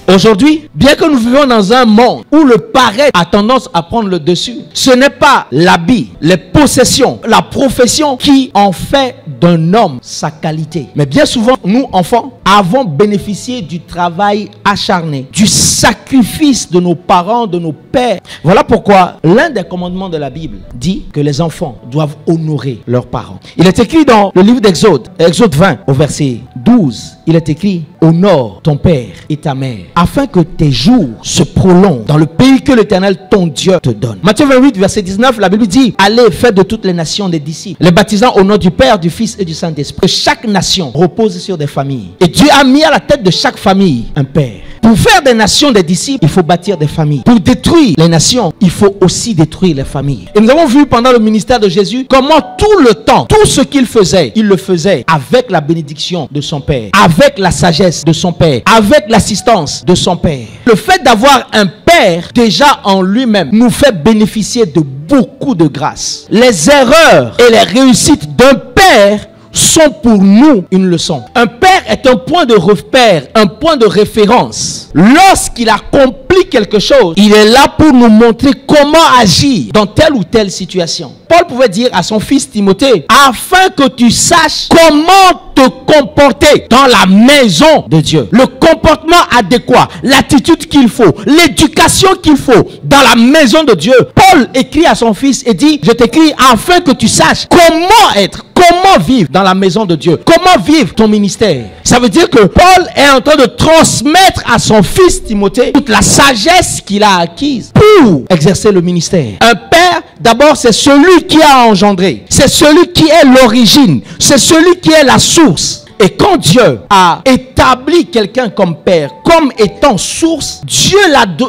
Aujourd'hui, bien que nous vivions dans un monde où le paraître a tendance à prendre le dessus, ce n'est pas l'habit, les possessions, la profession qui en fait d'un homme sa qualité. Mais bien souvent, nous, enfants, avons bénéficié du travail acharné, du sacrifice de nos parents, de nos pères. Voilà pourquoi l'un des commandements de la Bible dit que les enfants doivent honorer leurs parents. Il est écrit dans le livre d'Exode, Exode 20, au verset 12, il est écrit: honore ton père et ta mère, afin que tes jours se prolongent dans le pays que l'Éternel ton Dieu te donne. Matthieu 28, verset 19, la Bible dit: allez, faites de toutes les nations des disciples, les baptisant au nom du Père, du Fils et du Saint-Esprit. Que chaque nation repose sur des familles. Et Dieu a mis à la tête de chaque famille un père. Pour faire des nations des disciples, il faut bâtir des familles. Pour détruire les nations, il faut aussi détruire les familles. Et nous avons vu pendant le ministère de Jésus comment tout le temps, tout ce qu'il faisait, il le faisait avec la bénédiction de son Père, avec la sagesse de son Père, avec l'assistance de son Père. Le fait d'avoir un Père déjà en lui-même nous fait bénéficier de beaucoup de grâce. Les erreurs et les réussites d'un Père sont pour nous une leçon. Un père est un point de repère, un point de référence. Lorsqu'il accomplit quelque chose, il est là pour nous montrer comment agir dans telle ou telle situation. Paul pouvait dire à son fils Timothée: afin que tu saches comment te comporter dans la maison de Dieu. Le comportement adéquat, l'attitude qu'il faut, l'éducation qu'il faut dans la maison de Dieu. Paul écrit à son fils et dit: je t'écris afin que tu saches comment être, comment vivre dans la maison de Dieu, comment vivre ton ministère. Ça veut dire que Paul est en train de transmettre à son fils Timothée toute la sagesse qu'il a acquise pour exercer le ministère. Un père, d'abord, c'est celui qui a engendré, c'est celui qui est l'origine, c'est celui qui est la source. Et quand Dieu a établi quelqu'un comme père, comme étant source, Dieu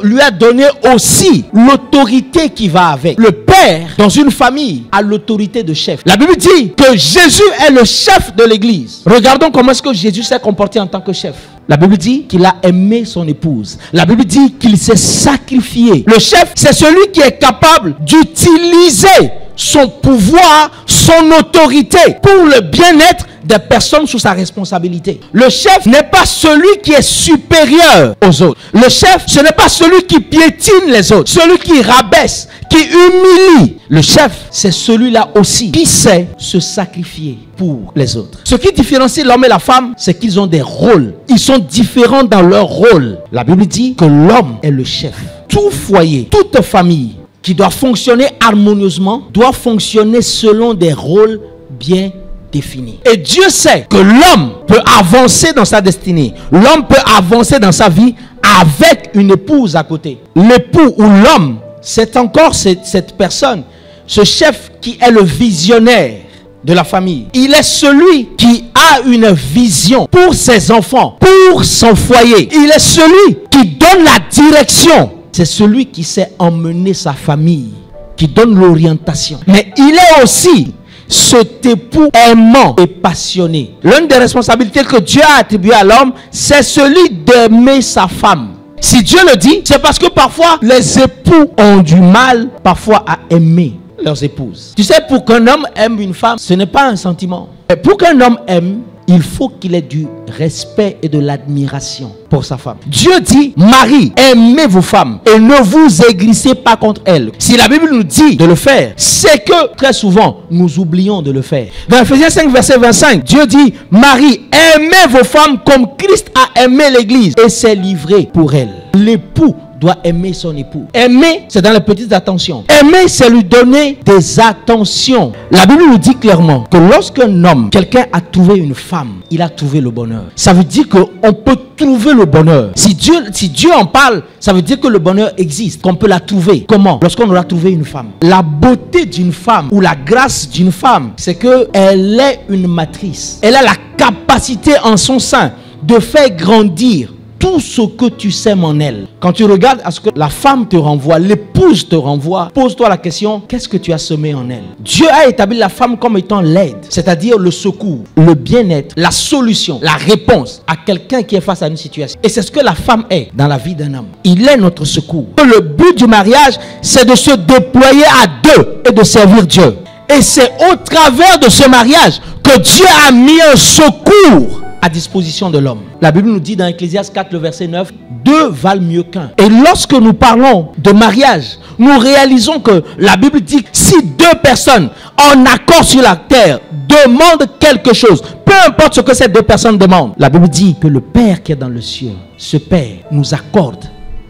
lui a donné aussi l'autorité qui va avec. Le père, dans une famille, a l'autorité de chef. La Bible dit que Jésus est le chef de l'église. Regardons comment est-ce que Jésus s'est comporté en tant que chef. La Bible dit qu'il a aimé son épouse. La Bible dit qu'il s'est sacrifié. Le chef, c'est celui qui est capable d'utiliser son pouvoir, son autorité pour le bien-être des personnes sous sa responsabilité. Le chef n'est pas celui qui est supérieur aux autres. Le chef, ce n'est pas celui qui piétine les autres, celui qui rabaisse, qui humilie. Le chef, c'est celui-là aussi qui sait se sacrifier pour les autres. Ce qui différencie l'homme et la femme, c'est qu'ils ont des rôles. Ils sont différents dans leur rôle. La Bible dit que l'homme est le chef. Tout foyer, toute famille qui doit fonctionner harmonieusement, doit fonctionner selon des rôles bien définis. Et Dieu sait que l'homme peut avancer dans sa destinée. L'homme peut avancer dans sa vie avec une épouse à côté. L'époux ou l'homme, c'est encore cette personne, ce chef qui est le visionnaire de la famille. Il est celui qui a une vision pour ses enfants, pour son foyer. Il est celui qui donne la direction. C'est celui qui sait emmener sa famille, qui donne l'orientation. Mais il est aussi cet époux aimant et passionné. L'une des responsabilités que Dieu a attribuées à l'homme, c'est celui d'aimer sa femme. Si Dieu le dit, c'est parce que parfois les époux ont du mal parfois à aimer leurs épouses. Tu sais, pour qu'un homme aime une femme, ce n'est pas un sentiment. Mais pour qu'un homme aime, il faut qu'il ait du respect et de l'admiration pour sa femme. Dieu dit: Marie, aimez vos femmes et ne vous aigrissez pas contre elles. Si la Bible nous dit de le faire, c'est que très souvent nous oublions de le faire. Dans Ephésiens 5 verset 25, Dieu dit: Marie, aimez vos femmes comme Christ a aimé l'église et s'est livré pour elle. L'époux doit aimer son époux. Aimer, c'est dans les petites attentions. Aimer, c'est lui donner des attentions. La Bible nous dit clairement que lorsqu'un homme, quelqu'un a trouvé une femme, il a trouvé le bonheur. Ça veut dire qu'on peut trouver le bonheur. Si Dieu en parle, ça veut dire que le bonheur existe, qu'on peut la trouver. Comment? Lorsqu'on aura trouvé une femme. La beauté d'une femme ou la grâce d'une femme, c'est qu'elle est une matrice. Elle a la capacité en son sein de faire grandir tout ce que tu sèmes en elle. Quand tu regardes à ce que la femme te renvoie, l'épouse te renvoie, pose-toi la question: qu'est-ce que tu as semé en elle? Dieu a établi la femme comme étant l'aide, c'est-à-dire le secours, le bien-être, la solution, la réponse à quelqu'un qui est face à une situation. Et c'est ce que la femme est dans la vie d'un homme. Il est notre secours. Le but du mariage, c'est de se déployer à deux et de servir Dieu. Et c'est au travers de ce mariage que Dieu a mis un secours à disposition de l'homme. La Bible nous dit dans Ecclésiaste 4, le verset 9, 2 valent mieux qu'un. Et lorsque nous parlons de mariage, nous réalisons que la Bible dit que si 2 personnes en accord sur la terre demandent quelque chose, peu importe ce que ces 2 personnes demandent, la Bible dit que le Père qui est dans le ciel, ce Père nous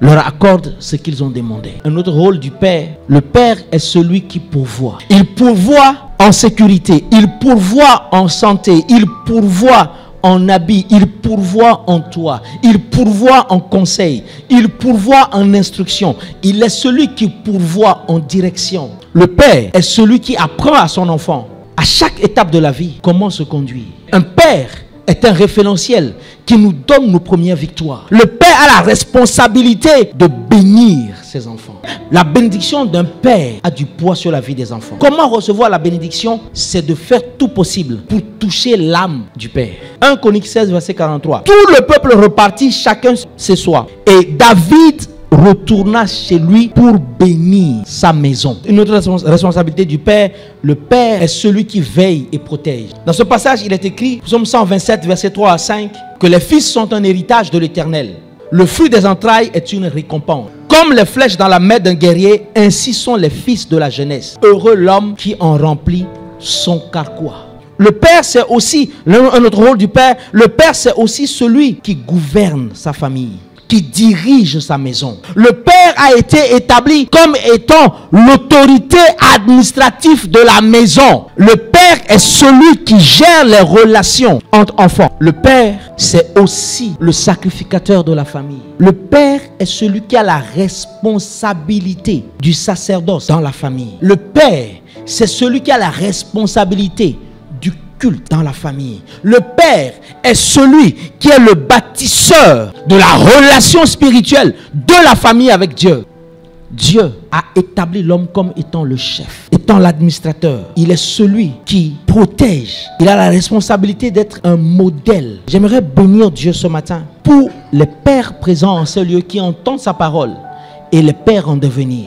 leur accorde ce qu'ils ont demandé. Un autre rôle du Père, le Père est celui qui pourvoit. Il pourvoit en sécurité, il pourvoit en santé, il pourvoit en habit, il pourvoit en toit, il pourvoit en conseil, il pourvoit en instruction. Il est celui qui pourvoit en direction. Le Père est celui qui apprend à son enfant, à chaque étape de la vie, comment se conduire. Un Père est un référentiel qui nous donne nos premières victoires. Le Père a la responsabilité de bénir ses enfants. La bénédiction d'un Père a du poids sur la vie des enfants. Comment recevoir la bénédiction? C'est de faire tout possible pour toucher l'âme du Père. 1 Chroniques 16, verset 43. Tout le peuple repartit, chacun chez soi. Et David retourna chez lui pour bénir sa maison. Une autre responsabilité du Père, le Père est celui qui veille et protège. Dans ce passage, il est écrit, Psaume 127, verset 3 à 5, que les fils sont un héritage de l'Éternel. Le fruit des entrailles est une récompense. Comme les flèches dans la main d'un guerrier, ainsi sont les fils de la jeunesse. Heureux l'homme qui en remplit son carquois. Le Père, c'est aussi, un autre rôle du Père, le Père, c'est aussi celui qui gouverne sa famille, qui dirige sa maison. Le Père a été établi comme étant l'autorité administrative de la maison. Le Père est celui qui gère les relations entre enfants. Le Père, c'est aussi le sacrificateur de la famille. Le Père est celui qui a la responsabilité du sacerdoce dans la famille. Le Père, c'est celui qui a la responsabilité du culte dans la famille. Le Père est celui qui est le bâtisseur de la relation spirituelle de la famille avec Dieu. Dieu a établi l'homme comme étant le chef, étant l'administrateur. Il est celui qui protège. Il a la responsabilité d'être un modèle. J'aimerais bénir Dieu ce matin pour les pères présents en ce lieu qui entendent sa parole et les pères en devenir.